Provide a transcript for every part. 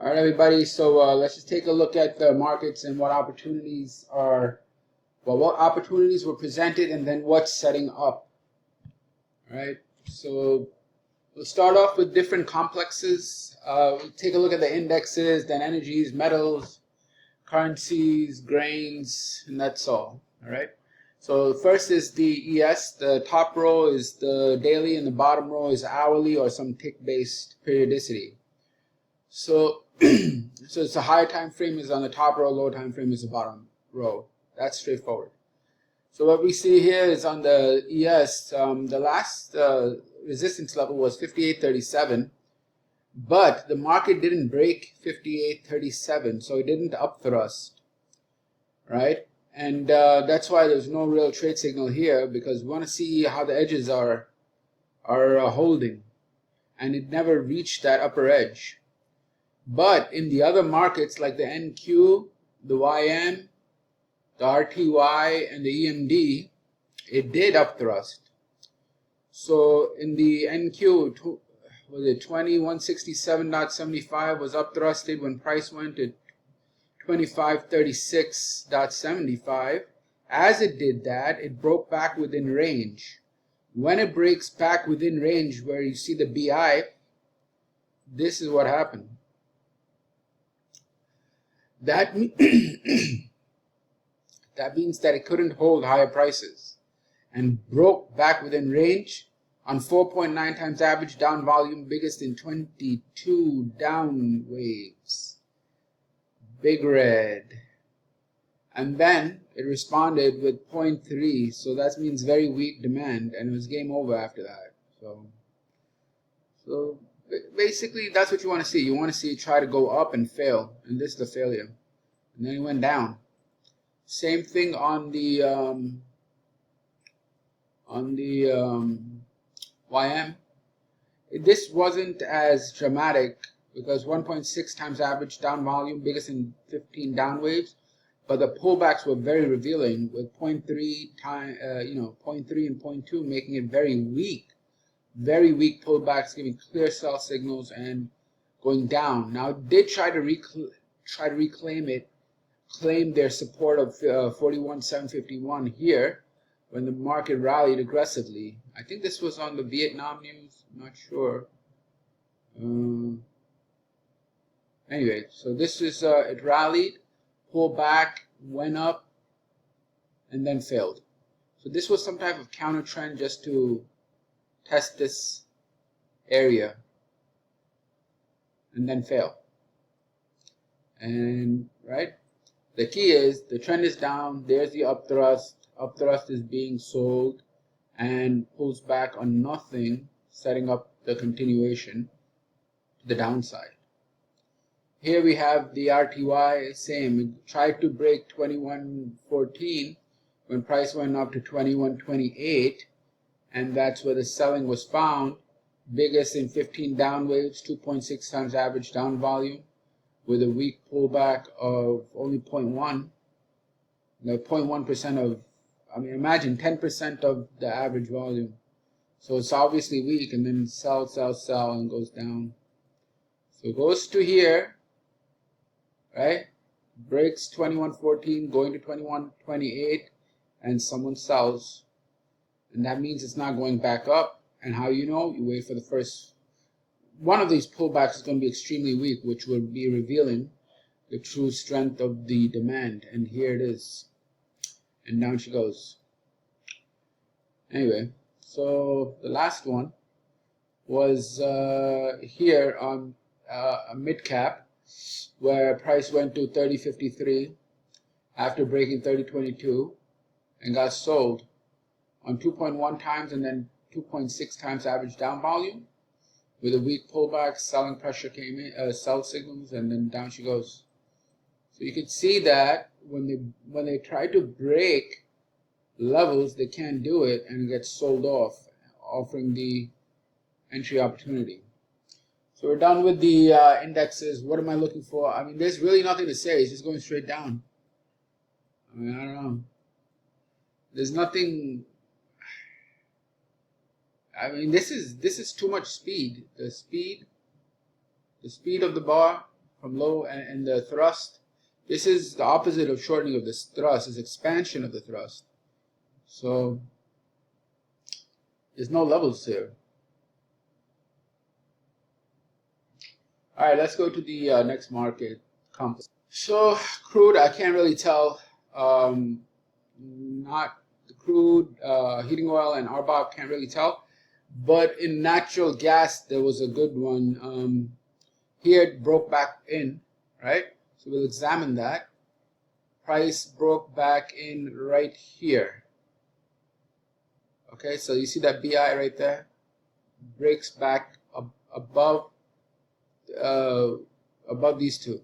All right, everybody. So let's just take a look at the markets and what opportunities what opportunities were presented, and then what's setting up. All right. So we'll start off with different complexes. We'll take a look at the indexes, then energies, metals, currencies, grains, and that's all. All right. So first is the ES. The top row is the daily, and the bottom row is hourly or some tick-based periodicity. So, so it's a higher time frame is on the top row, lower time frame is the bottom row. That's straightforward. So what we see here is on the ES, the last resistance level was 58.37, but the market didn't break 58.37, so it didn't upthrust, right? And that's why there's no real trade signal here, because we want to see how the edges are holding, and it never reached that upper edge. But in the other markets like the NQ, the YM, the RTY, and the EMD, it did upthrust. So in the NQ, was it 2167.75 was upthrusted when price went to 2536.75. As it did that, it broke back within range. When it breaks back within range where you see the BI, this is what happened. That that means that it couldn't hold higher prices and broke back within range on 4.9 times average down volume, biggest in 22 down waves. Big red. And then it responded with 0.3, so that means very weak demand, and it was game over after that. So basically, that's what you want to see. You want to see it try to go up and fail, and this is the failure. And then it went down. Same thing on the YM. This wasn't as dramatic because 1.6 times average down volume, biggest in 15 down waves, but the pullbacks were very revealing with 0.3 time, 0.3 and 0.2, making it very weak. Very weak pullbacks, giving clear sell signals and going down. Now it did try to claim their support of 41,751 here when the market rallied aggressively. I think this was on the Vietnam news. I'm not sure. Anyway, so this is it rallied, pulled back, went up, and then failed. So this was some type of counter trend just to test this area and then fail. And right, the key is the trend is down, there's the upthrust is being sold and pulls back on nothing, setting up the continuation to the downside. Here we have the RTY, same, it tried to break 21.14 when price went up to 21.28, and that's where the selling was found. Biggest in 15 down waves, 2.6 times average down volume, with a weak pullback of only 0.1. The 0.1% of, imagine 10% of the average volume. So it's obviously weak, and then sell, and goes down. So it goes to here, right? Breaks 21.14, going to 21.28, and someone sells. And that means it's not going back up. And how you know? You wait for the first. One of these pullbacks is going to be extremely weak, which will be revealing the true strength of the demand. And here it is. And down she goes. Anyway, so the last one was here on a mid cap, where price went to 30.53 after breaking 30.22 and got sold on 2.1 times and then 2.6 times average down volume with a weak pullback. Selling pressure came in, sell signals, and then down she goes. So you can see that when they try to break levels, they can't do it, and it gets sold off, offering the entry opportunity. So we're done with the indexes. What am I looking for? There's really nothing to say. It's just going straight down. I don't know. There's nothing. This is too much speed. The speed of the bar from low and the thrust. This is the opposite of shortening of this thrust, is expansion of the thrust. So there's no levels here. All right, let's go to the next market complex. So crude, I can't really tell. Not the crude, heating oil, and RBOB can't really tell. But in natural gas, there was a good one. Here it broke back in, right? So we'll examine that. Price broke back in right here. Okay, so you see that BI right there? Breaks back above these two.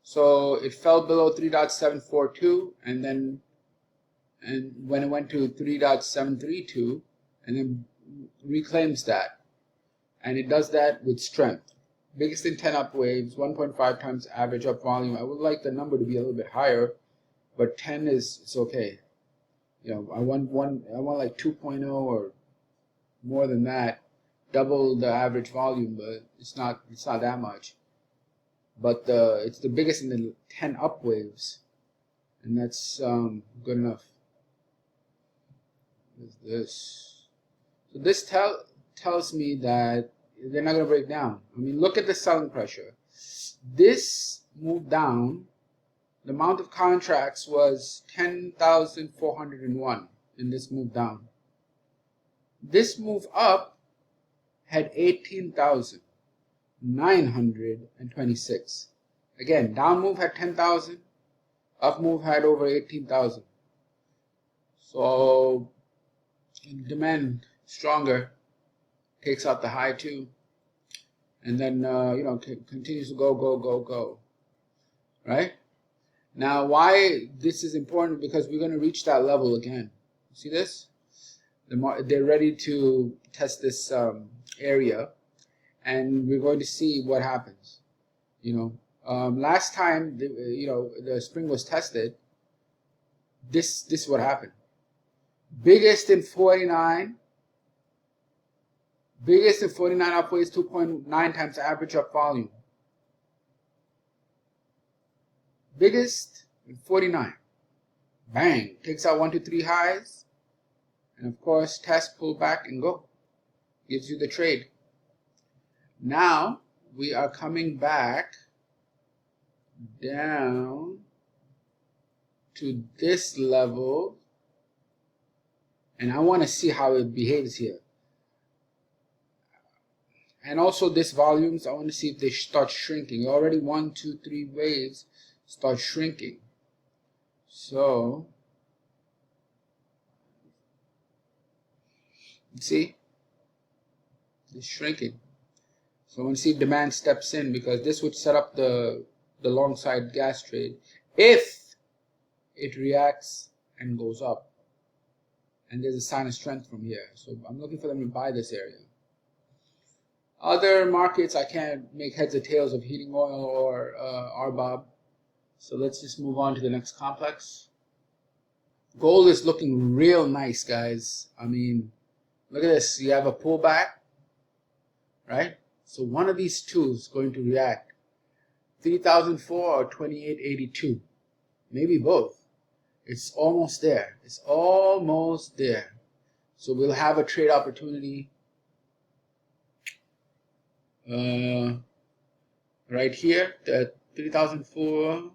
So it fell below 3.742, and when it went to 3.732, and then reclaims that, and it does that with strength. Biggest in 10 up waves, 1.5 times average up volume. I would like the number to be a little bit higher, but 10 it's okay. You know, I want like 2.0 or more than that, double the average volume, but it's not that much. But it's the biggest in the 10 up waves, and that's good enough. What is this? So this tells me that they're not going to break down. I mean, look at the selling pressure. This move down, the amount of contracts was 10,401 in this move down. This move up had 18,926. Again, down move had 10,000, up move had over 18,000. So demand stronger, takes out the high too, and then continues to go, right? Now, why this is important? Because we're going to reach that level again. See this? They're ready to test this area, and we're going to see what happens. Last time the spring was tested, this is what happened. Biggest in 49 upways, 2.9 times average up volume. Biggest in 49. Bang, takes out 1 to 3 highs, and of course test, pull back, and go. Gives you the trade. Now we are coming back down to this level, and I want to see how it behaves here. And also this volumes, I want to see if they start shrinking. Already 1, 2, 3 waves start shrinking. So see, it's shrinking. So I want to see if demand steps in, because this would set up the long side gas trade if it reacts and goes up. And there's a sign of strength from here. So I'm looking for them to buy this area. Other markets, I can't make heads or tails of heating oil or RBOB. So let's just move on to the next complex. Gold is looking real nice, guys. I mean, look at this. You have a pullback, right? So one of these two is going to react. 3,004 or 2882. Maybe both. It's almost there. It's almost there. So we'll have a trade opportunity right here, the 3,004,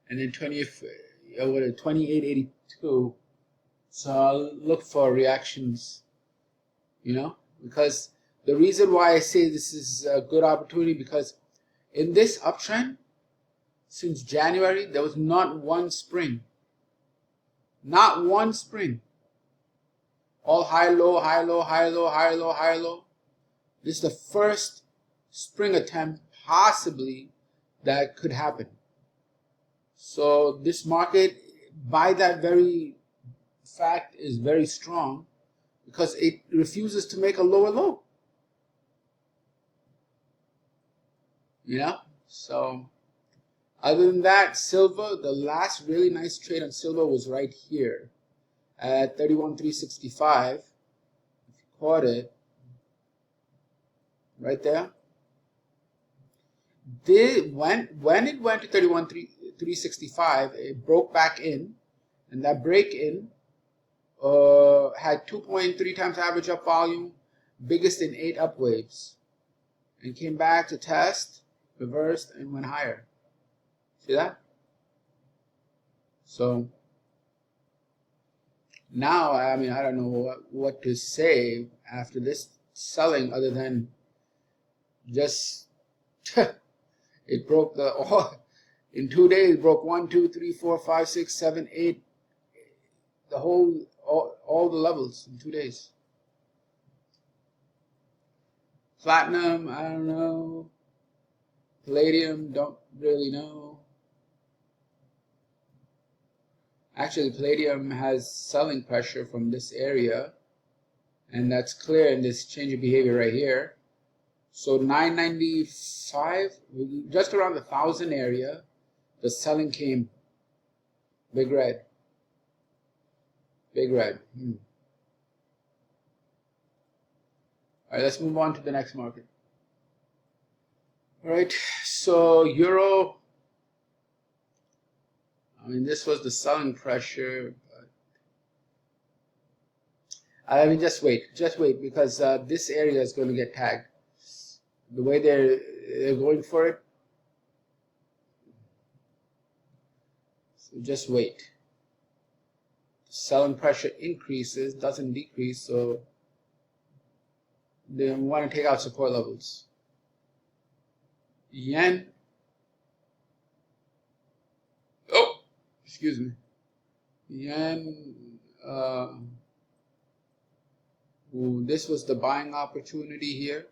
and then 2882. So I'll look for reactions, because the reason why I say this is a good opportunity, because in this uptrend, since January, there was not one spring. Not one spring. All high, low, high, low, high, low, high, low, high, low. This is the first spring attempt, possibly, that could happen. So this market, by that very fact, is very strong, because it refuses to make a lower low. So other than that, silver, the last really nice trade on silver was right here at 31,365. If you caught it right there, when it went to 31,365, it broke back in, and that break in had 2.3 times average up volume, biggest in 8 up waves, and came back to test, reversed, and went higher. See that? So now, I mean, I don't know what to say after this selling other than just it broke in 2 days, broke 1, 2, 3, 4, 5, 6, 7, 8, the whole, all the levels in 2 days. Platinum, I don't know. Palladium, don't really know. Actually, palladium has selling pressure from this area, and that's clear in this change of behavior right here. So 995, just around the 1,000 area, the selling came. Big red. Big red. All right, let's move on to the next market. All right, so euro. I mean, this was the selling pressure. I mean, just wait, because this area is going to get tagged. The way they're going for it. So just wait. Selling pressure increases, doesn't decrease, so they want to take out support levels. Yen. Oh, excuse me. Yen. This was the buying opportunity here,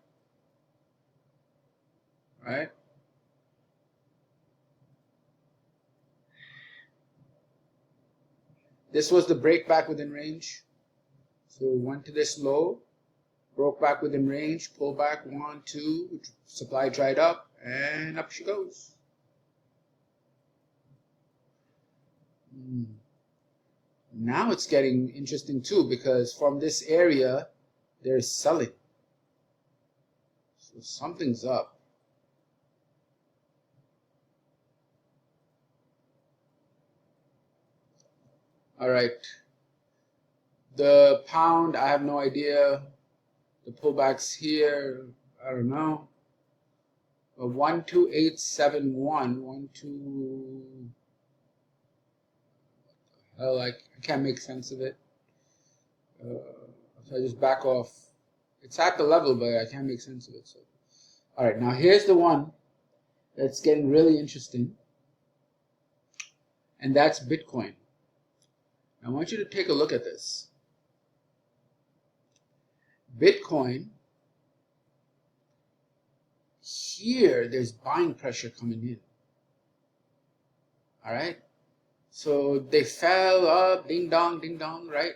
right? This was the break back within range. So went to this low, broke back within range, pull back 1, 2, supply dried up, and up she goes. Now it's getting interesting too, because from this area, there's selling. So something's up. All right. The pound, I have no idea. The pullbacks here, I don't know. 12871, 12. Hell, I can't make sense of it. So I just back off. It's at the level, but I can't make sense of it. So, all right, now here's the one that's getting really interesting, and that's Bitcoin. I want you to take a look at this. Bitcoin, here there's buying pressure coming in. All right? So they fell up, ding dong, right?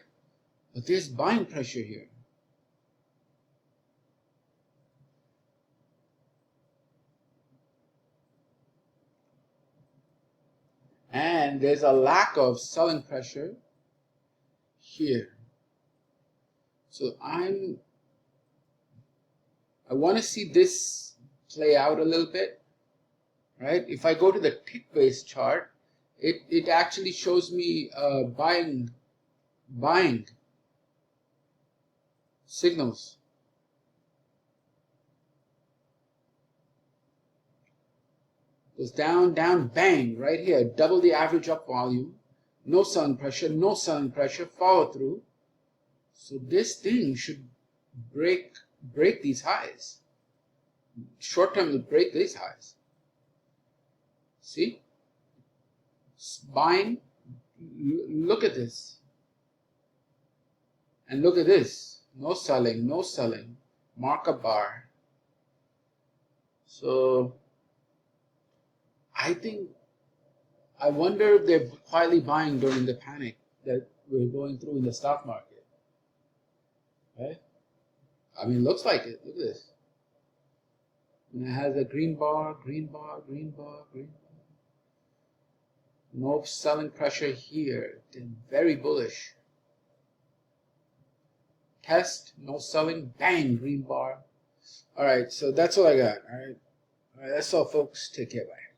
But there's buying pressure here. And there's a lack of selling pressure here. So I want to see this play out a little bit, right? If I go to the tick-based chart, it actually shows me buying signals. Goes down, bang, right here, double the average up volume, no selling pressure, follow through. So this thing should break these highs. Short term will break these highs. See? Buying, look at this. And look at this. No selling, markup bar. So I wonder if they're quietly buying during the panic that we're going through in the stock market. Right? I mean, looks like it. Look at this. And it has a green bar. No selling pressure here. They're very bullish. Test, no selling, bang, green bar. All right, so that's all I got. All right. All right, that's all, folks. Take care. Bye.